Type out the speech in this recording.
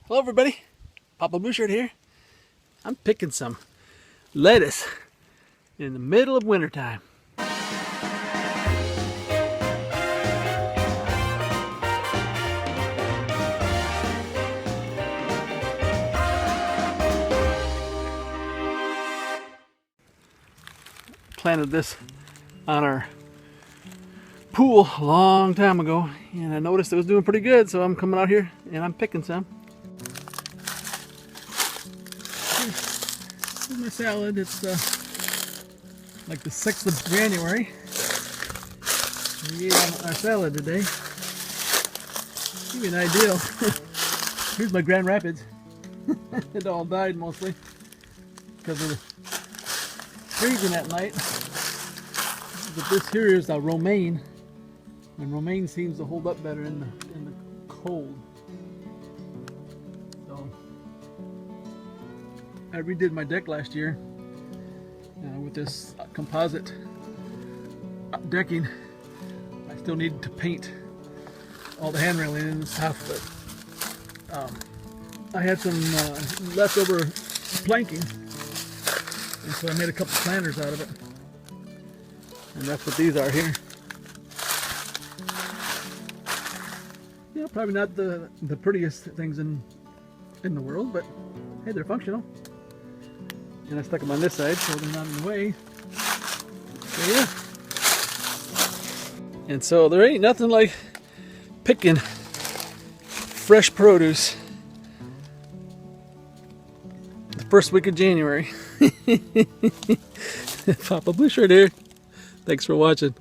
Hello everybody, Papa Blue Shirt here. I'm picking some lettuce in the middle of wintertime. Planted this on our pool a long time ago, and I noticed it was doing pretty good, so I'm coming out here and I'm picking some. Here's my salad. It's like the 6th of January. We ate our salad today. Give you an idea. Here's my Grand Rapids. It all died mostly because of the freezing at night. But this here is a romaine, and romaine seems to hold up better in the cold. So I redid my deck last year with this composite decking. I still need to paint all the hand railing and stuff, but I had some leftover planking, and so I made a couple planters out of it. And that's what these are here. You know, probably not the prettiest things in the world, but hey, they're functional. And I stuck them on this side so they're not in the way. So yeah. And so there ain't nothing like picking fresh produce the first week of January. Papa Blue Shirt here. Thanks for watching.